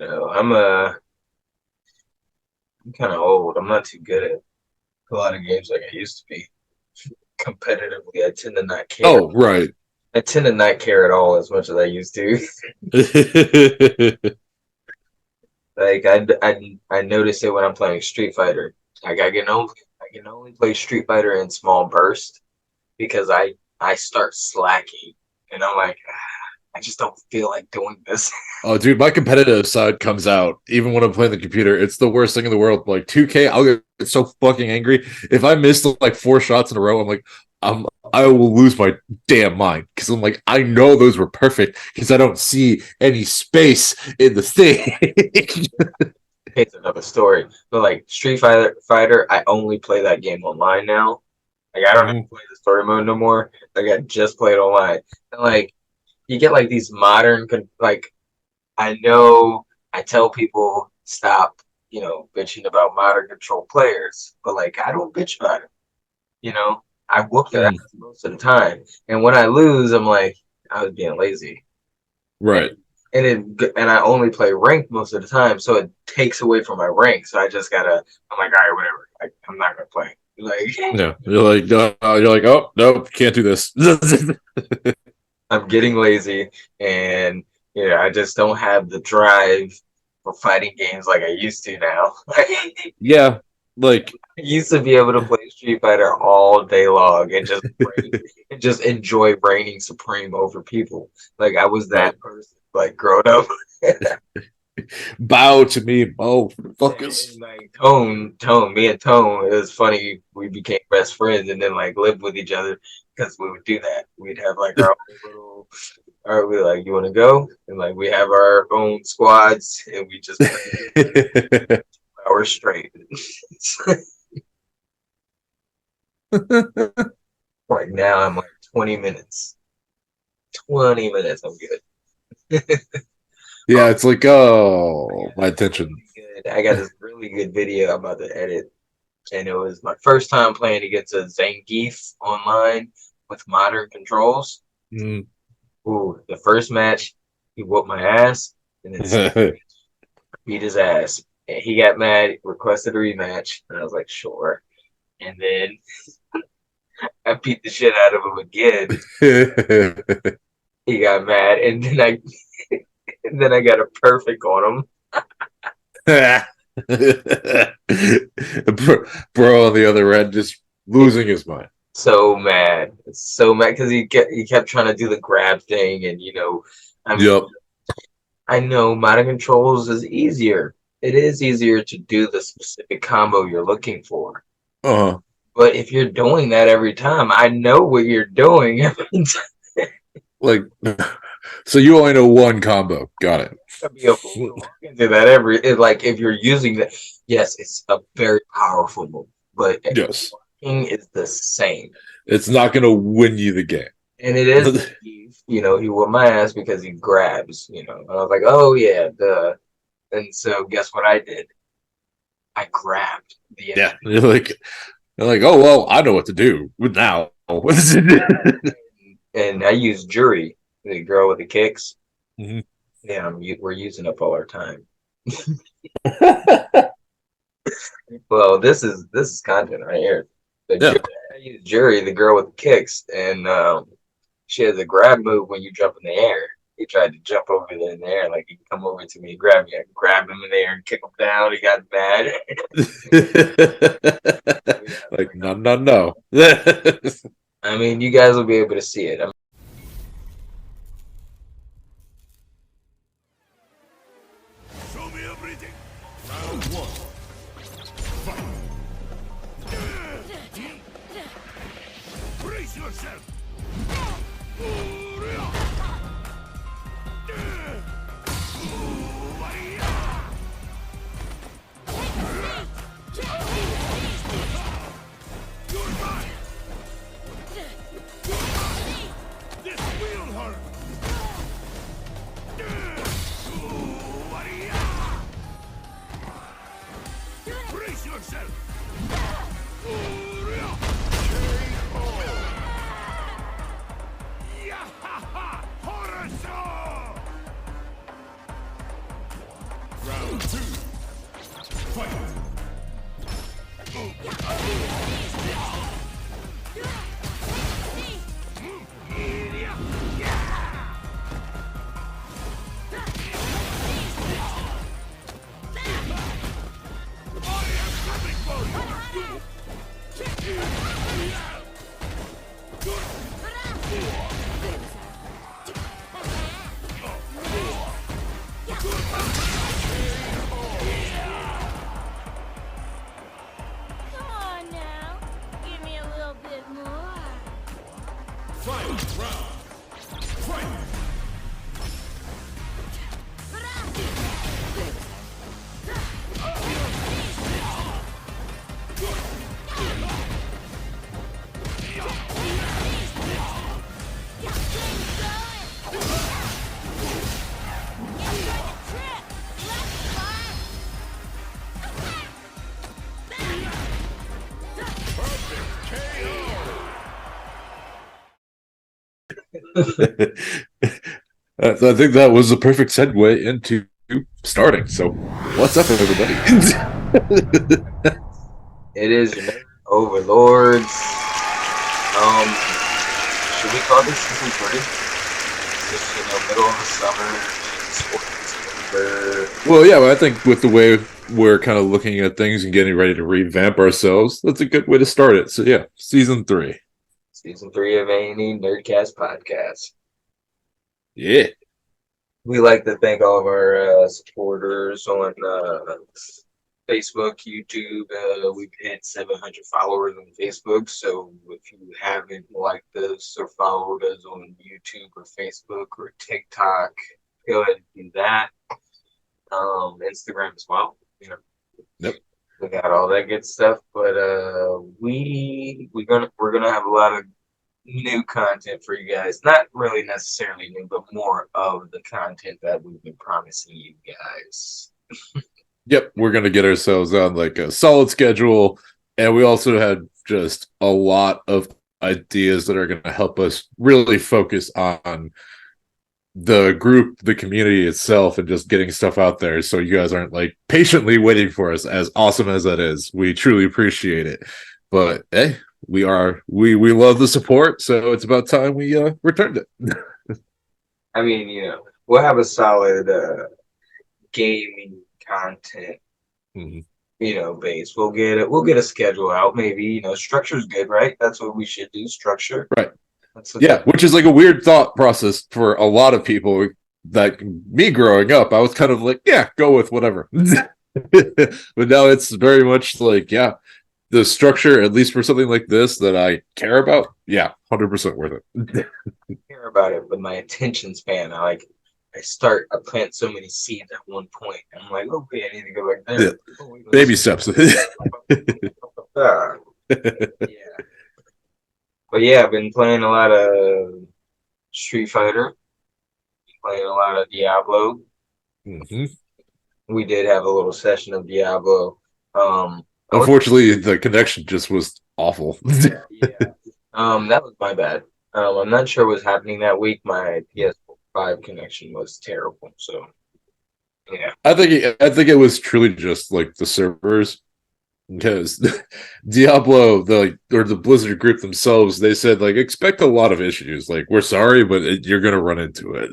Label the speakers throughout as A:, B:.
A: I'm kind of old. I'm not too good at a lot of games like I used to be. Competitively, I tend to not care.
B: Oh, right.
A: I tend to not care at all as much as I used to. Like I notice it when I'm playing Street Fighter. Like I can only play Street Fighter in small bursts because I start slacking and I'm like, I just don't feel like doing this.
B: Oh, dude, my competitive side comes out even when I'm playing the computer. It's the worst thing in the world. Like 2K, I'll get so fucking angry if I miss like 4 shots in a row. I'm like, I will lose my damn mind because I'm like, I know those were perfect because I don't see any space in the thing.
A: It's another story. But like Street Fighter, I only play that game online now. Like I don't even
B: Mhm.
A: play the story mode no more. Like I just play it online. And like you get like these like I know I tell people stop, bitching about modern control players, but like I don't bitch about it. I whoop their
B: Mm,
A: ass most of the time, and when I lose, I'm like I was being lazy, and
B: right.
A: and I only play ranked most of the time, so it takes away from my rank. So I just gotta. I'm like, all right, whatever. Like I'm not gonna play. Like
B: Yeah. You're like, oh, nope, can't do this.
A: I'm getting lazy, and I just don't have the drive for fighting games like I used to now.
B: Yeah. Like,
A: I used to be able to play Street Fighter all day long and just enjoy reigning supreme over people. Like I was
B: right.
A: that person, like grown up.
B: Bow to me, motherfuckers.
A: And like Tone, me and Tone, it was funny. We became best friends and then like lived with each other because we would do that. We'd have like our own little. All right, we like, you want to go? And like we have our own squads and we just play hours straight. Right now I'm like 20 minutes. 20 minutes, I'm good.
B: Yeah,
A: Oh,
B: it's like,
A: I
B: oh,
A: got
B: my
A: this
B: attention.
A: really good. I got this really good video I'm about to edit, and it was my first time playing against a Zangief online with modern controls.
B: Mm.
A: Ooh, the first match, he whooped my ass, and then second beat his ass. And he got mad, requested a rematch, and I was like, sure. And then I beat the shit out of him again. He got mad, and then I and then I got a perfect on him.
B: Bro on the other end just losing his mind.
A: So mad because he kept trying to do the grab thing, and I mean,
B: Yep.
A: I know modern controls is easier. It is easier to do the specific combo you're looking for.
B: Uh-huh.
A: But if you're doing that every time, I know what you're doing every time.
B: Like, so you only know one combo. Got it.
A: I'd be a fool to walk into that like if you're using that. Yes, it's a very powerful move, but
B: Yes.
A: blocking is the same.
B: It's not going to win you the game.
A: And it is, he whooped my ass because he grabs. And I was like, oh yeah, duh. And so guess what I did? I grabbed the
B: Yeah.
A: enemy.
B: You're like, oh, well, I know what to do now.
A: And I used Jury, the girl with the kicks.
B: Mhm.
A: Yeah, we're using up all our time. Well, this is content right here. The
B: Yeah.
A: Jury, I used Jury, the girl with the kicks, and she has a grab move when you jump in the air. He tried to jump over there in the air, like he can come over to me and grab me. I grabbed him in the air and kick him down. He got mad. Yeah,
B: Like,
A: like,
B: no, no, no.
A: I mean, you guys will be able to see it.
C: Show me everything. Round one. Fight. Brace yourself. You're mine. This will hurt. Brace yourself. Yeah, ha, ha. Round two. Fight.
D: Come on now. Give me a little bit more.
C: Final round. Fight.
B: I think that was a perfect segue into starting. So, what's up, everybody?
A: It is Nerd Overlords. Should we call this season 3? Just, middle of the summer, sports over.
B: Well, yeah, I think with the way we're kind of looking at things and getting ready to revamp ourselves, that's a good way to start it. So, yeah, season 3.
A: Season 3 of A&E NERDCAST podcast.
B: Yeah.
A: We like to thank all of our supporters on Facebook, YouTube. We've hit 700 followers on Facebook. So if you haven't liked us or followed us on YouTube or Facebook or TikTok, go ahead and do that. Instagram as well.
B: Yep.
A: We got all that good stuff. But we're gonna have a lot of new content for you guys. Not really necessarily new, but more of the content that we've been promising you guys.
B: Yep, we're going to get ourselves on like a solid schedule. And we also had just a lot of ideas that are going to help us really focus on the group, the community itself, and just getting stuff out there. So you guys aren't like patiently waiting for us, as awesome as that is. We truly appreciate it. But hey, we love the support, so it's about time we returned it.
A: I mean, we'll have a solid gaming content, base. We'll get a schedule out. Maybe structure's good, right? That's what we should do. Structure,
B: right? Which is like a weird thought process for a lot of people. That me growing up, I was kind of like, yeah, go with whatever. But now it's very much like, yeah, the structure, at least for something like this that I care about, yeah, 100% worth it.
A: I care about it, but my attention span, I plant so many seeds at one point. I'm like, okay, I need to go back there.
B: Yeah. Baby steps.
A: Yeah. But yeah, I've been playing a lot of Street Fighter, playing a lot of Diablo. We did have a little session of Diablo.
B: Unfortunately, the connection just was awful.
A: Yeah. That was my bad. I'm not sure what's happening that week. My PS5 connection was terrible. So, yeah.
B: I think it was truly just like the servers, because Diablo, the Blizzard group themselves, they said like expect a lot of issues. Like, we're sorry, but you're gonna run into it.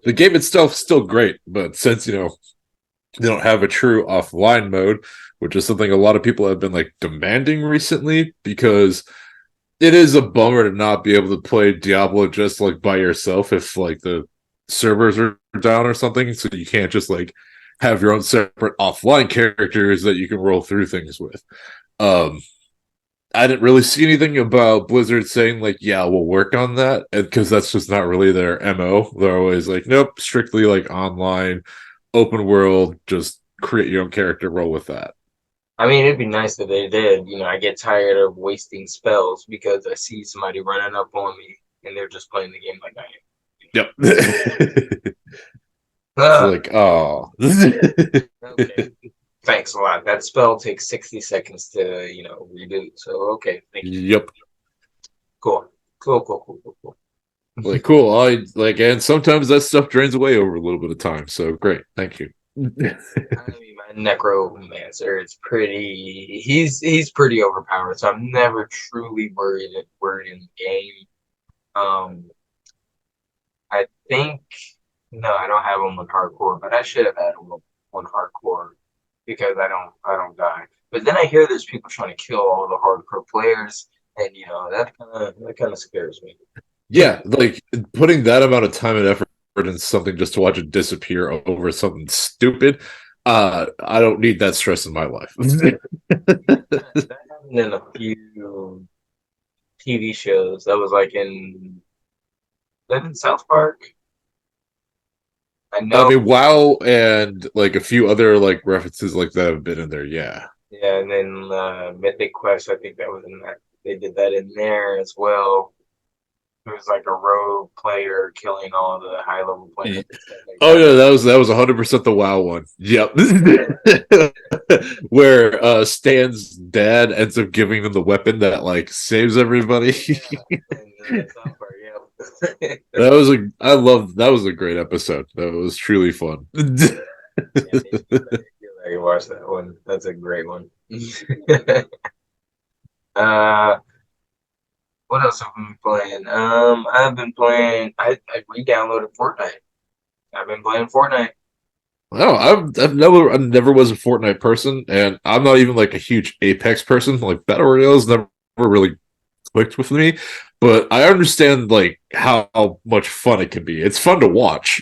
B: The game itself still great, but since they don't have a true offline mode, which is something a lot of people have been like demanding recently, because it is a bummer to not be able to play Diablo just like by yourself if like the servers are down or something. So you can't just like have your own separate offline characters that you can roll through things with. I didn't really see anything about Blizzard saying like, yeah, we'll work on that, because that's just not really their MO. They're always like, nope, strictly like online, open world, just create your own character, roll with that.
A: I mean, it'd be nice if they did. I get tired of wasting spells because I see somebody running up on me and they're just playing the game like I am.
B: Yep. Like, oh.
A: Okay. Thanks a lot. That spell takes 60 seconds to, redo. So, okay. Thank you.
B: Yep.
A: Cool.
B: Like, cool. And sometimes that stuff drains away over a little bit of time. So great. Thank you.
A: I mean, my necromancer is pretty. He's pretty overpowered, so I'm never truly worried in the game. Um, I think no, I don't have him on hardcore, but I should have had him on hardcore because I don't die. But then I hear there's people trying to kill all the hardcore players, and that kind of scares me.
B: Yeah, like putting that amount of time and effort into something just to watch it disappear over something stupid. I don't need that stress in my life.
A: That happened in a few TV shows. That was like in South Park. I
B: I
A: know,
B: mean, WoW and like a few other like references like that have been in there. Yeah.
A: yeah, and then Mythic Quest. I think that was in that. They did that in there as well. There was like a rogue player killing all the high level players and stuff like
B: Oh
A: that.
B: yeah, that was 100% the WoW one. Yep. Where Stan's dad ends up giving him the weapon that like saves everybody.
A: Yeah, and South Park. Yeah,
B: That was a great episode. That was truly fun.
A: yeah. You watch that one. That's a great one. uh, what else have I been playing? I've been playing. I re-downloaded Fortnite. I've been playing Fortnite.
B: No, I never was a Fortnite person, and I'm not even like a huge Apex person. Like Battle Royales never really clicked with me, but I understand like how much fun it can be. It's fun to watch.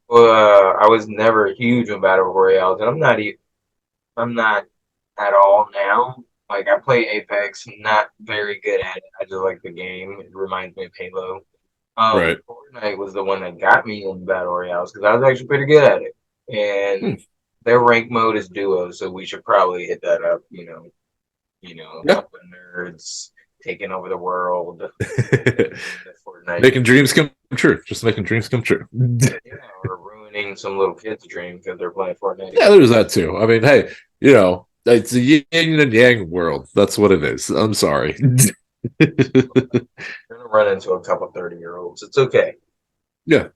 A: I was never huge on battle royales, and I'm not at all now. Like I play Apex, not very good at it. I just like the game. It reminds me of Halo.
B: Right.
A: Fortnite was the one that got me in battle royales because I was actually pretty good at it.
B: Hmm.
A: And their rank mode is duo, so we should probably hit that up. A
B: Yeah.
A: couple of nerds taking over the world. The Fortnite,
B: Making dreams come true. Just making dreams come true.
A: yeah, or ruining some little kid's dream because they're playing Fortnite
B: Yeah,
A: again.
B: there's that too. I mean, hey, it's a yin and yang world. That's what it is. I'm sorry.
A: You're gonna run into a couple 30-year-olds. It's okay.
B: Yeah,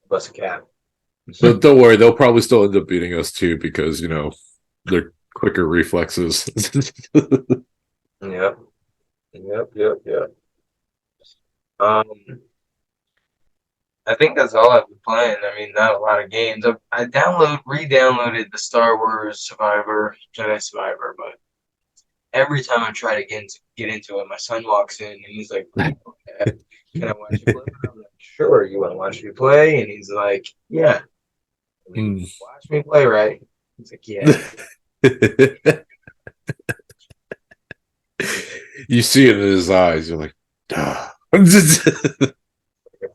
A: Bust a cap.
B: but don't worry, they'll probably still end up beating us too because they're quicker reflexes.
A: Yep. Yep. Yep. Yep. Um, I think that's all I've been playing. I mean, not a lot of games. I re-downloaded the Star Wars Jedi Survivor, but every time I try to get into it, my son walks in and he's like, "Okay, can I watch you play?" I'm like, "Sure, you want to watch me play?" And he's like, "Yeah." I mean,
B: Hmm.
A: watch me play, right? He's like, "Yeah."
B: You see it in his eyes. You're like, duh.
A: I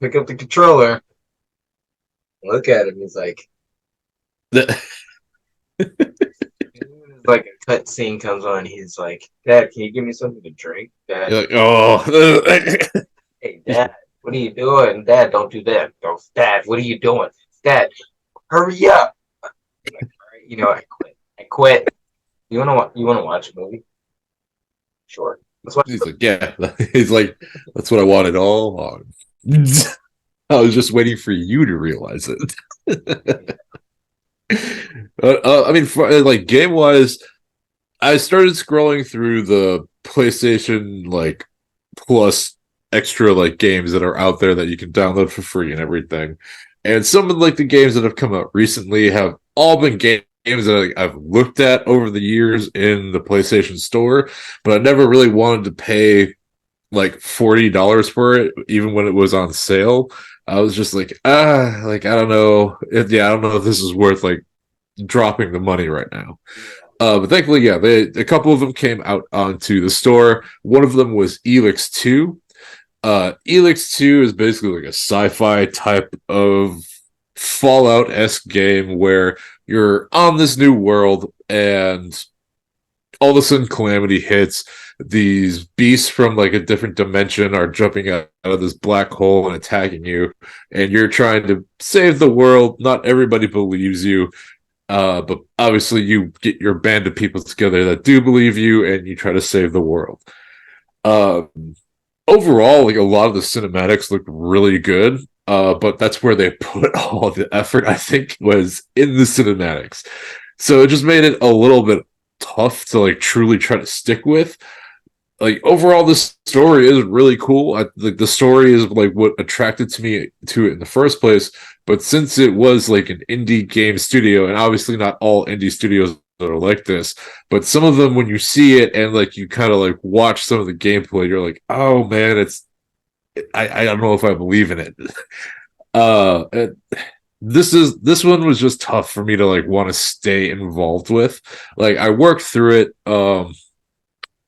A: pick up the controller, look at him. He's like, like a cut scene comes on. He's like, "Dad, can you give me something to drink?" Dad,
B: You're like, oh.
A: hey, Dad, what are you doing? Dad, don't do that. Don't, Dad, what are you doing? Dad, hurry up! I'm like, all right, I quit. I quit. You wanna watch a movie? Sure. Let's watch.
B: He's like, yeah. He's like, that's what I wanted all along. I was just waiting for you to realize it. I mean, like game wise, I started scrolling through the PlayStation like Plus extra like games that are out there that you can download for free and everything. And some of like the games that have come out recently have all been games that I've looked at over the years in the PlayStation Store, but I never really wanted to pay like $40 for it, even when it was on sale. I was just like, like I don't know I don't know if this is worth like dropping the money right now. But thankfully, yeah, a couple of them came out onto the store. One of them was Elix 2. Elix 2 is basically like a sci-fi type of Fallout-esque game where you're on this new world and all of a sudden calamity hits. These beasts from like a different dimension are jumping out of this black hole and attacking you, and you're trying to save the world. Not everybody believes you, but obviously you get your band of people together that do believe you, and you try to save the world. Um, Overall, like a lot of the cinematics look really good. But that's where they put all the effort, I think, was in the cinematics. So it just made it a little bit tough to like truly try to stick with. Like overall, this story is really cool. Like the story is like what attracted to me to it in the first place. But since it was like an indie game studio, and obviously not all indie studios are like this, but some of them, when you see it and like you kind of like watch some of the gameplay, you're like, oh man, I don't know if I believe in it. And this one was just tough for me to like want to stay involved with. Like I worked through it.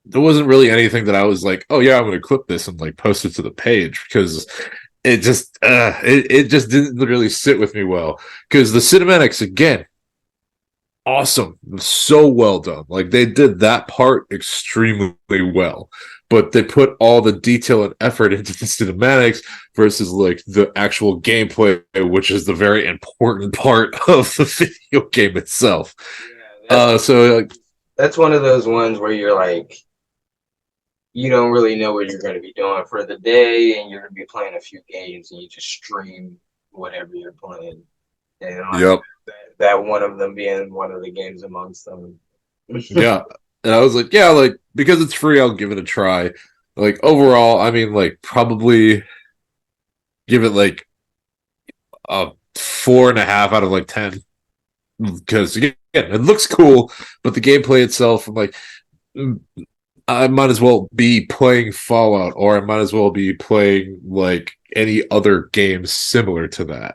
B: There wasn't really anything that I was like, oh yeah, I'm gonna clip this and like post it to the page because it just didn't really sit with me well. Because the cinematics again, awesome, so well done. Like they did that part extremely well, but they put all the detail and effort into the cinematics versus like the actual gameplay, which is the very important part of the video game itself.
A: Yeah,
B: So like,
A: that's one of those ones where you're like, you don't really know what you're going to be doing for the day, and you're going to be playing a few games, and you just stream whatever you're playing. And like
B: yep.
A: that one of them being one of the games amongst them.
B: Yeah. And I was like, yeah, like because it's free, I'll give it a try. Like overall, I mean, like probably give it like a 4.5 out of like 10. Because again, it looks cool, but the gameplay itself, I'm like, I might as well be playing Fallout, or I might as well be playing like any other game similar to that.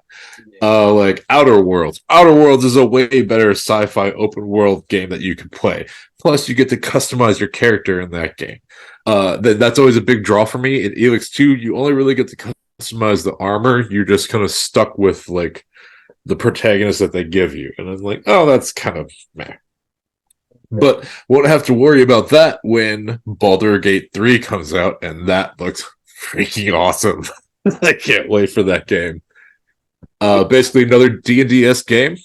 B: Like Outer Worlds. Outer Worlds is a way better sci-fi open world game that you can play. Plus, you get to customize your character in that game. That's always a big draw for me. In Elix 2, you only really get to customize the armor. You're just kind of stuck with like the protagonist that they give you. And I'm like, oh, that's kind of meh. But won't have to worry about that when Baldur's Gate 3 comes out, and that looks freaking awesome. I can't wait for that game. Basically another D&DS game.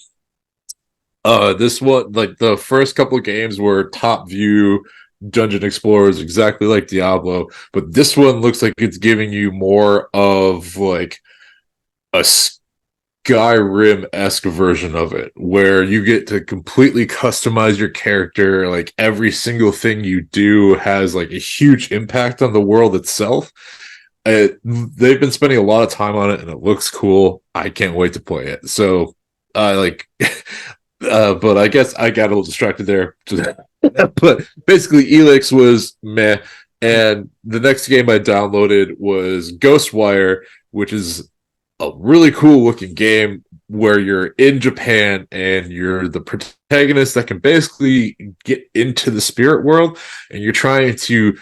B: This one, like the first couple of games were top view dungeon explorers, exactly like Diablo, but this one looks like it's giving you more of like a Skyrim-esque version of it, where you get to completely customize your character. Like every single thing you do has like a huge impact on the world itself. They've been spending a lot of time on it, and it looks cool. I can't wait to play it. So, but I guess I got a little distracted there. But basically, Elix was meh, and the next game I downloaded was Ghostwire, which is a really cool looking game where you're in Japan and you're the protagonist that can basically get into the spirit world, and you're trying to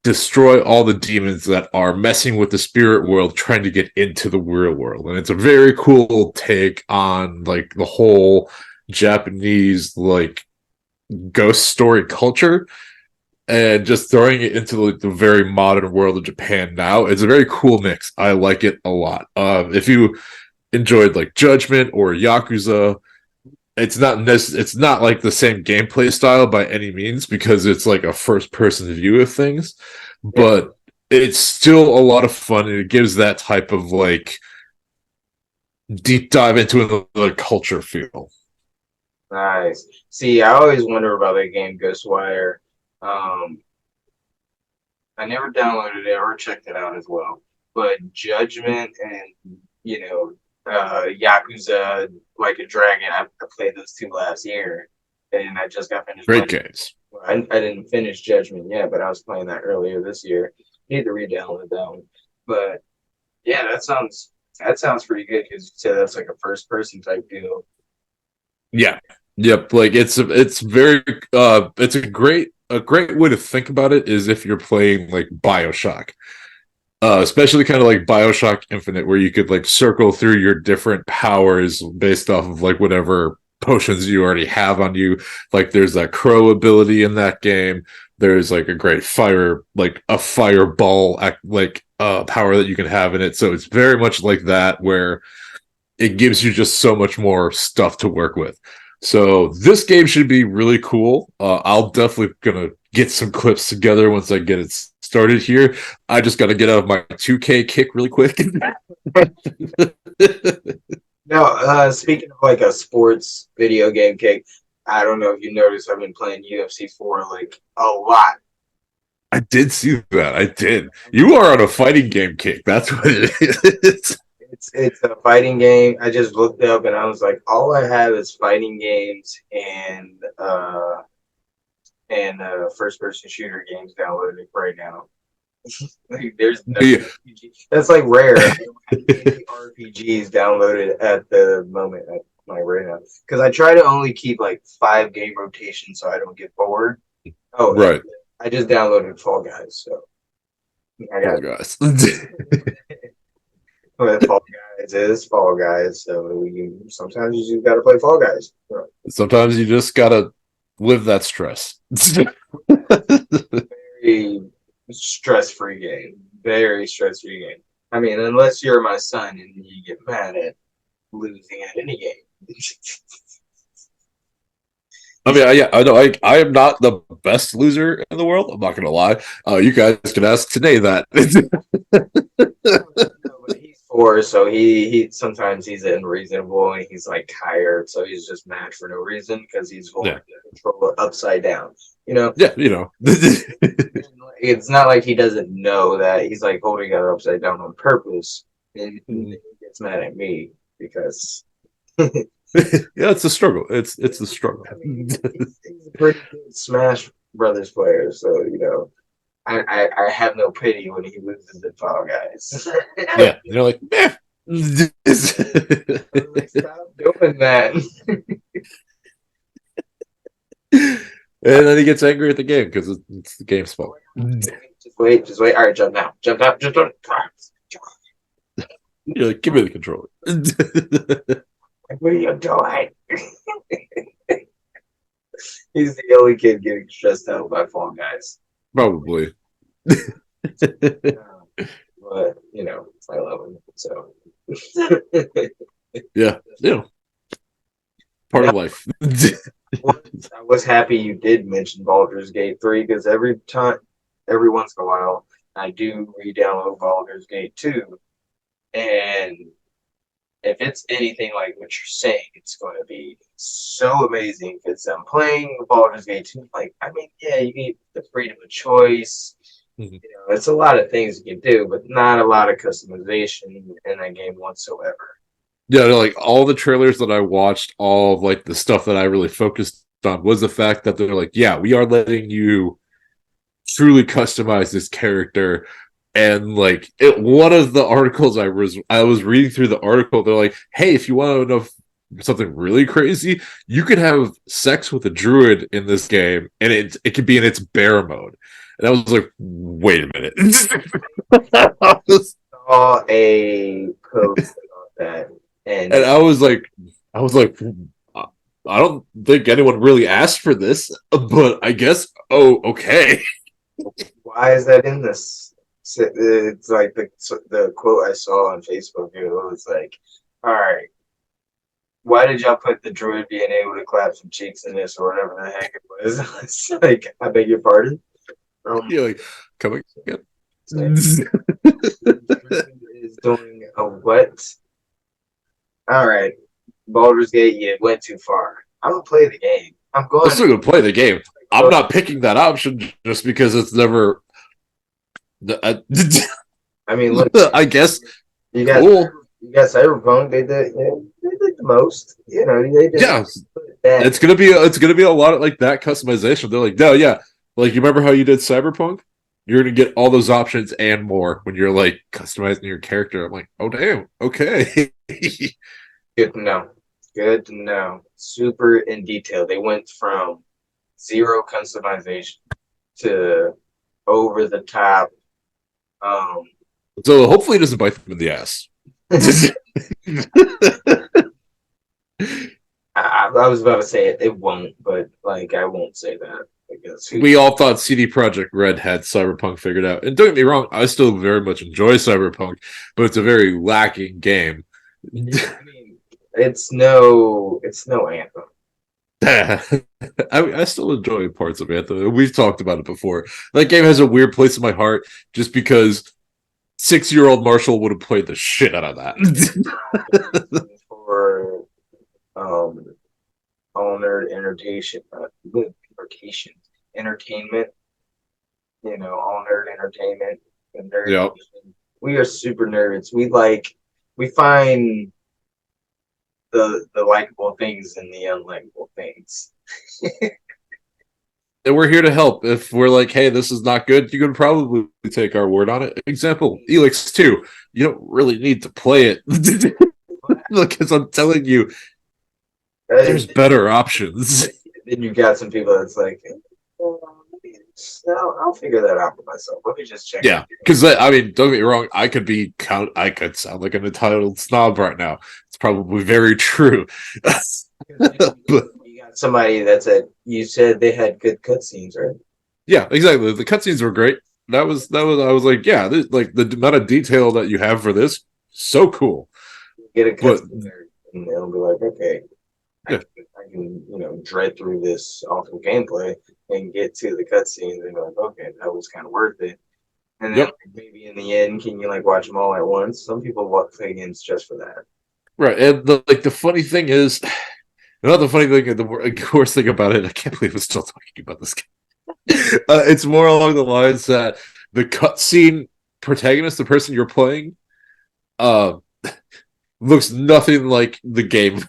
B: destroy all the demons that are messing with the spirit world, trying to get into the real world. And it's a very cool take on like the whole Japanese like ghost story culture, and just throwing it into like the very modern world of Japan now. It's a very cool mix. I like it a lot. If you enjoyed like Judgment or Yakuza, it's not like the same gameplay style by any means, because it's like a first person view of things, but it's still a lot of fun, and it gives that type of like deep dive into the culture feel.
A: Nice. See, I always wonder about that game Ghostwire. I never downloaded it or checked it out as well. But Judgment and Yakuza Like a Dragon, I played those two last year, and I just got finished.
B: Great games.
A: I didn't finish Judgment yet, but I was playing that earlier this year. Need to re-download that one. But yeah, that sounds pretty good, because you said that's like a first person type deal.
B: Yeah. Yep. Like it's very it's a great way to think about it is if you're playing like BioShock. Especially kind of like BioShock Infinite, where you could like circle through your different powers based off of like whatever potions you already have on you. Like there's that crow ability in that game. There's like a great fire, like a fireball power that you can have in it. So it's very much like that, where it gives you just so much more stuff to work with. So this game should be really cool. I'll definitely gonna get some clips together once I get it started here. I just got to get out of my 2K kick really quick.
A: No, speaking of like a sports video game kick, I don't know if you noticed, I've been playing UFC 4 like a lot.
B: I did see that. I did. You are on a fighting game kick. That's what it is.
A: It's a fighting game. I just looked up and I was like, all I have is fighting games and first person shooter games downloaded right now. Like, there's no
B: Yeah.
A: RPG. That's like rare. I don't have any RPGs downloaded at the moment, like right now, because I try to only keep like 5 game rotations so I don't get bored. Oh,
B: Right.
A: I just downloaded Fall Guys, so I
B: Oh,
A: got
B: guys.
A: what Fall Guys is Fall Guys. So sometimes you just got to play Fall Guys.
B: Sometimes you just gotta live that stress.
A: Very stress-free game. Very stress-free game. I mean, unless you're my son and you get mad at losing at any game.
B: I mean, yeah, I know. I am not the best loser in the world. I'm not gonna lie. You guys can ask today that.
A: No, but he's 4, so he sometimes he's unreasonable and he's like tired, so he's just mad for no reason because he's holding the controller upside down. You know,
B: Yeah, you know.
A: it's not like he doesn't know that he's like holding it upside down on purpose, and he gets mad at me because
B: Yeah, it's a struggle. It's the struggle.
A: I mean, he's a pretty good Smash Brothers player, so you know, I have no pity when he loses the Fall Guys.
B: Yeah, you're like, meh.
A: Like, stop doing that.
B: And then he gets angry at the game because it's the game's fault.
A: Just wait. All right, jump now. Jump out. Just don't.
B: You're like, give me the controller.
A: What are you doing? He's the only kid getting stressed out by Fall Guys.
B: Probably.
A: But, you know, I love him. So.
B: Yeah. Part of life.
A: I was happy you did mention Baldur's Gate 3 because every once in a while, I do re-download Baldur's Gate 2. And if it's anything like what you're saying, it's going to be so amazing because I'm playing Baldur's Gate 2. Like, I mean, yeah, you get the freedom of choice.
B: Mm-hmm.
A: You know, it's a lot of things you can do, but not a lot of customization in that game whatsoever.
B: Yeah, like all the trailers that I watched, all of like the stuff that I really focused on was the fact that they're like, yeah, we are letting you truly customize this character. And like one of the articles I was reading through the article, they're like, hey, if you want to know something really crazy, you could have sex with a druid in this game, and it could be in its bear mode. And I was like, wait a minute.
A: Saw a post about that, and
B: I was like, I don't think anyone really asked for this, but I guess, oh, okay.
A: why is that in this? It's like the quote I saw on Facebook. It was like, all right, why did y'all put the druid being able to clap some cheeks in this or whatever the heck it was? It's like, I beg your pardon.
B: You're like, coming again.
A: Is doing a what? All right, Baldur's Gate, you went too far. I'm gonna play the game. I'm
B: still gonna play the game. I'm not picking that option just because it's never.
A: I mean, look,
B: I guess
A: you got
B: cool.
A: You got Cyberpunk. They did the most. You know, they did.
B: Yeah, it's gonna be a lot of like that customization. They're like, no, yeah, like you remember how you did Cyberpunk? You're gonna get all those options and more when you're like customizing your character. I'm like, oh damn, okay.
A: Good to know. Good to know. Super in detail. They went from zero customization to over the top.
B: So hopefully it doesn't bite them in the ass.
A: I was about to say it won't, but like I won't say that because
B: we all thought CD Projekt Red had Cyberpunk figured out. And don't get me wrong, I still very much enjoy Cyberpunk, but it's a very lacking game.
A: I mean, it's no Anthem.
B: I still enjoy parts of Anthem. We've talked about it before. That game has a weird place in my heart just because 6-year-old Marshall would have played the shit out of that.
A: For all nerd entertainment, all nerd entertainment and nerd.
B: Yep.
A: We are super nerds. We find the likable things in the unlikable things.
B: And we're here to help. If we're like, hey, this is not good, you can probably take our word on it. Example, Elix 2. You don't really need to play it. Because I'm telling you, there's better options.
A: Then you got some people that's like, I'll figure that out for myself. Let me just check.
B: Yeah, because I mean, don't get me wrong. I could sound like an entitled snob right now. It's probably very true.
A: But you got somebody you said they had good cutscenes, right?
B: Yeah, exactly. The cutscenes were great. That was. I was like, yeah, like the amount of detail that you have for this, so cool.
A: Get a cutscene there, and they'll be like, okay,
B: yeah.
A: I can dread through this awful gameplay and get to the cutscenes and be like, okay, that was kind of worth it. And then maybe in the end, can you watch them all at once? Some people play games just for that.
B: Right, and the funny thing is, not the funny thing, the worst thing about it, I can't believe we're still talking about this game. It's more along the lines that the cutscene protagonist, the person you're playing, looks nothing like the game.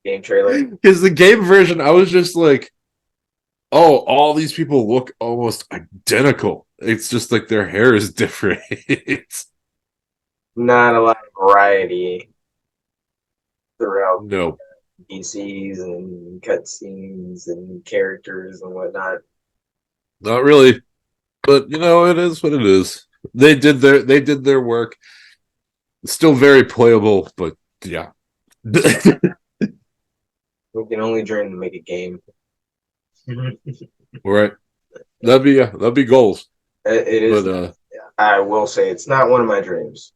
A: Game trailer.
B: Because the game version, I was just like, oh, all these people look almost identical. It's just like their hair is different.
A: Not a lot of variety throughout DCs and cutscenes and characters and whatnot.
B: Not really. But it is what it is. They did their work. It's still very playable, but yeah.
A: We can only dream to make a game.
B: Right. That'd be goals.
A: It is.
B: But,
A: I will say it's not one of my dreams.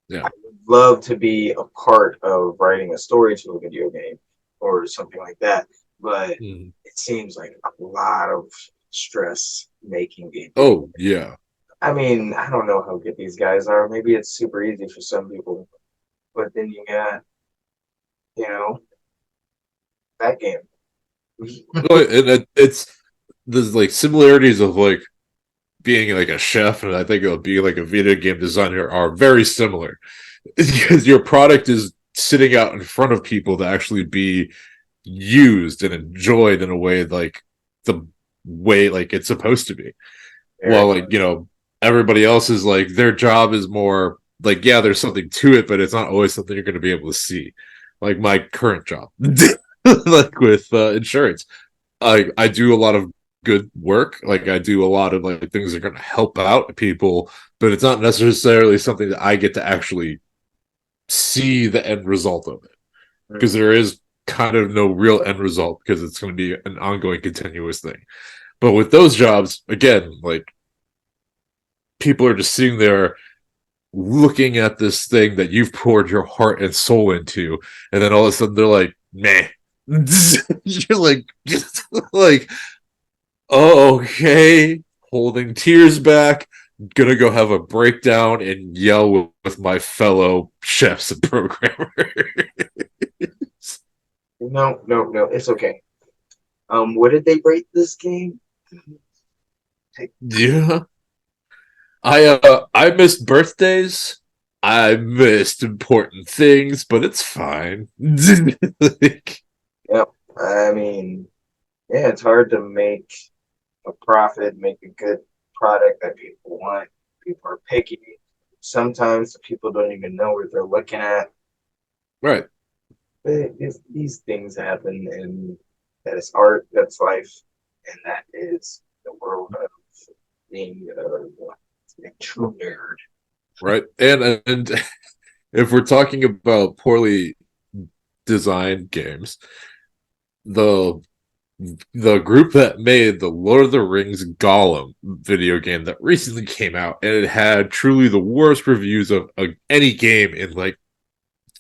B: Yeah.
A: I would love to be a part of writing a story to a video game or something like that. But it seems like a lot of stress making games.
B: Oh, yeah.
A: I mean, I don't know how good these guys are. Maybe it's super easy for some people. But then you got, that game.
B: And there's like similarities of like being like a chef, and I think of being like a video game designer are very similar because your product is sitting out in front of people to actually be used and enjoyed in a way like the way like it's supposed to be. Well, like everybody else is like their job is more like there's something to it, but it's not always something you're going to be able to see. Like my current job. Like with insurance, I do a lot of good work. Like I do a lot of like things that are going to help out people, but it's not necessarily something that I get to actually see the end result of it, because there is kind of no real end result because it's going to be an ongoing, continuous thing. But with those jobs, again, like people are just sitting there looking at this thing that you've poured your heart and soul into, and then all of a sudden they're like, meh. You're like, oh, okay, holding tears back, gonna go have a breakdown and yell with my fellow chefs and programmers.
A: No, it's okay. What did they rate this game?
B: Yeah, I missed birthdays. I missed important things, but it's fine.
A: Yep. I mean, it's hard to make a profit, make a good product that people want. People are picky. Sometimes the people don't even know what they're looking at.
B: Right.
A: But these things happen, and that is art, that's life, and that is the world of being a true nerd.
B: Right. And if we're talking about poorly designed games, the group that made the Lord of the Rings Gollum video game that recently came out, and it had truly the worst reviews of any game in like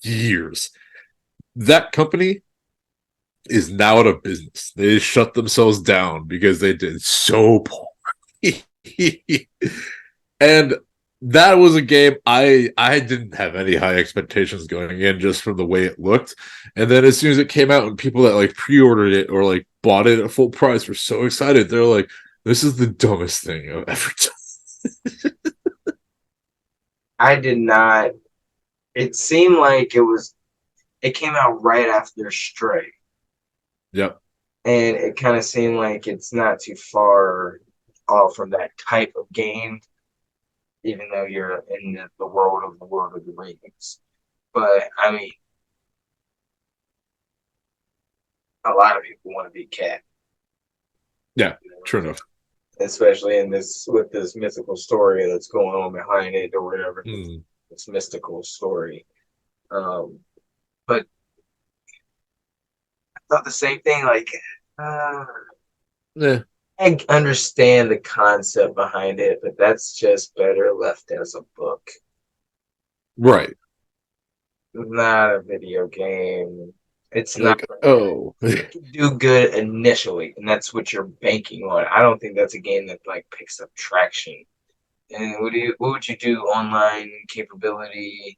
B: years. that company is now out of business. They shut themselves down because they did so poorly. And that was a game I didn't have any high expectations going in just from the way it looked. And then as soon as it came out and people that like pre-ordered it or like bought it at full price were so excited. They're like, this is the dumbest thing I've ever done.
A: I did not. It seemed like it came out right after Stray.
B: Yep.
A: And it kind of seemed like it's not too far off from that type of game, even though you're in the world of the Rings. But I mean, a lot of people want to be Cat.
B: Yeah,
A: You know,
B: true enough.
A: especially in this with this mythical story that's going on behind it or whatever.
B: Mm.
A: This mystical story. But I thought the same thing. Like,
B: Yeah.
A: I understand the concept behind it, but that's just better left as a book,
B: Right.
A: not a video game. It's not
B: Like, oh.
A: do good initially, and that's what you're banking on. I don't think that's a game that like picks up traction. And what would you do online capability,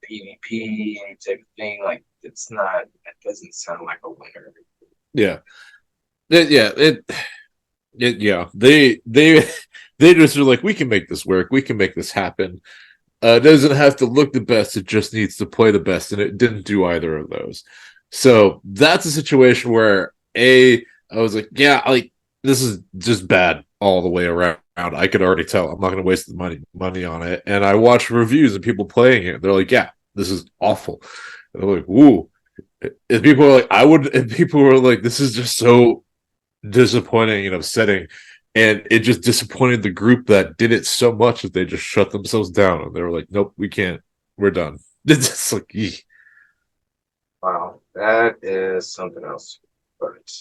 A: PvP, any type of thing? Like it's not that doesn't sound like a winner.
B: Yeah. Yeah. They just are like, we can make this work, we can make this happen. It doesn't have to look the best, it just needs to play the best, and it didn't do either of those. So that's a situation where I was like, yeah, like this is just bad all the way around. I could already tell. I'm not going to waste the money on it. And I watched reviews of people playing it. They're like, yeah, this is awful. And they're like, woo. And people were like, and people were like, this is just so disappointing and upsetting. And it just disappointed the group that did it so much that they just shut themselves down. And they were like, nope, we can't. We're done. It's just like, eek.
A: Wow, that is something else. But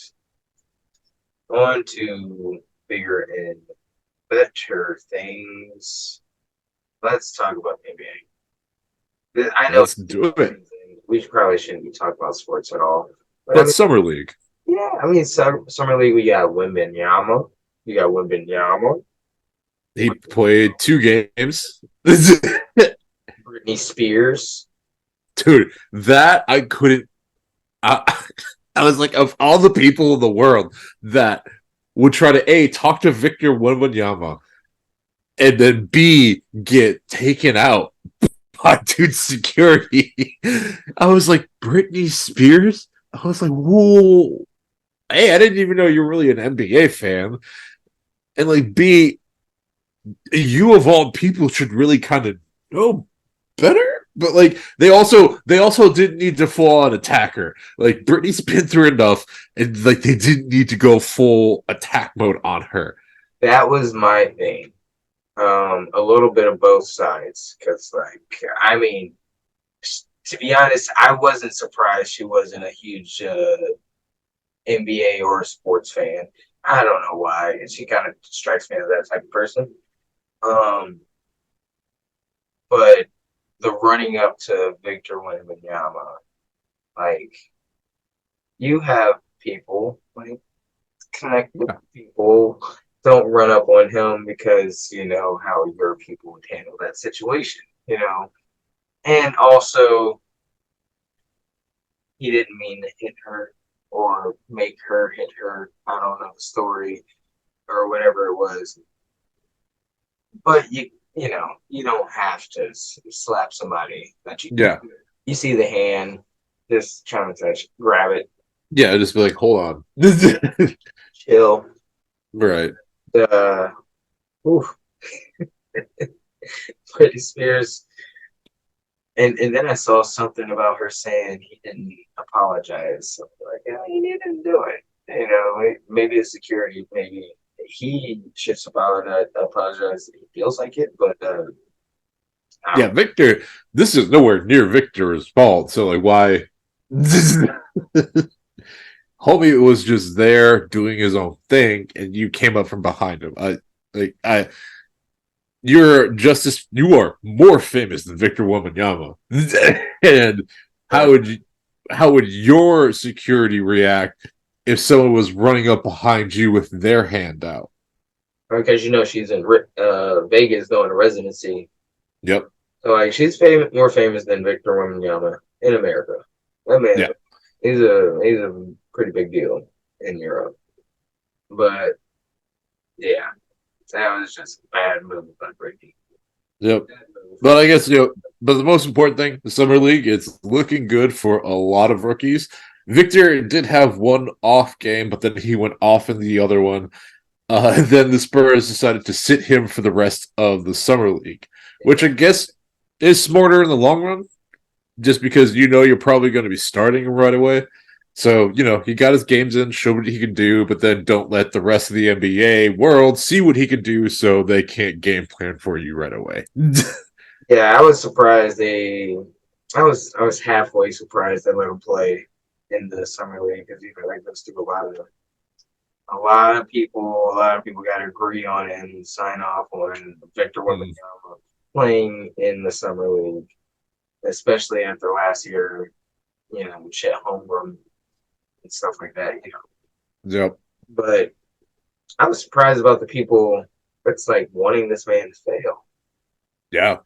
A: on to bigger and better things. Let's talk about NBA. I know
B: Let's do it.
A: we probably shouldn't be talking about sports at all. But
B: That's Summer League.
A: yeah, I mean, summer league. We got Wembanyama. You got Wembanyama.
B: He played 2 games.
A: Britney Spears.
B: Dude, that I couldn't. I, I was like, of all the people in the world that would try to talk to Victor Wembanyama and then B get taken out by dude's security, I was like, Britney Spears. I was like, whoa. Hey, I didn't even know you're really an NBA fan. And like B, you of all people should really kind of know better. But like they also didn't need to fall on attacker. Like Britney's been through enough, and like they didn't need to go full attack mode on her.
A: That was my thing. A little bit of both sides, because like I mean, to be honest, I wasn't surprised she wasn't a huge NBA or sports fan. I don't know why. She kind of strikes me as that type of person. But the running up to Victor Wembanyama, like you have people like connect with people. Don't run up on him because you know how your people would handle that situation, you know. And also, he didn't mean to hit her or make her hit her. I don't know the story or whatever it was. But you know you don't have to slap somebody that you see the hand, just trying to touch, grab it,
B: Yeah, just be like, hold on.
A: chill.
B: Right.
A: Oof. Britney Spears. And then I saw something about her saying he didn't apologize. So like, yeah, he didn't do it. You know, maybe it's security, maybe he should apologize if he feels like it, but
B: Yeah, Victor, this is nowhere near Victor's fault. So like why Homie was just there doing his own thing and you came up from behind him. You are more famous than Victor Wembanyama. And how would you how would your security react if someone was running up behind you with their hand out?
A: Because she's in Vegas doing a residency.
B: Yep.
A: So like she's more famous than Victor Wembanyama in America. That man,
B: Yeah.
A: he's a pretty big deal in Europe. But yeah, that was just a bad move by Brady.
B: Yep. But I guess, but the most important thing, the Summer League, it's looking good for a lot of rookies. Victor did have one off game, but then he went off in the other one. Then the Spurs decided to sit him for the rest of the Summer League, which I guess is smarter in the long run, just because you're probably going to be starting right away. So, he got his games in, showed what he can do, but then don't let the rest of the NBA world see what he can do so they can't game plan for you right away.
A: Yeah, I was surprised I was halfway surprised they let him play in the summer league because like let's do a lot of people got to agree on it and sign off on Victor Wembanyama playing in the summer league, especially after last year, Chet Holmgren and stuff like that.
B: Yep.
A: But I was surprised about the people that's like wanting this man to fail.
B: Yeah.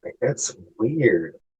A: Like that's weird.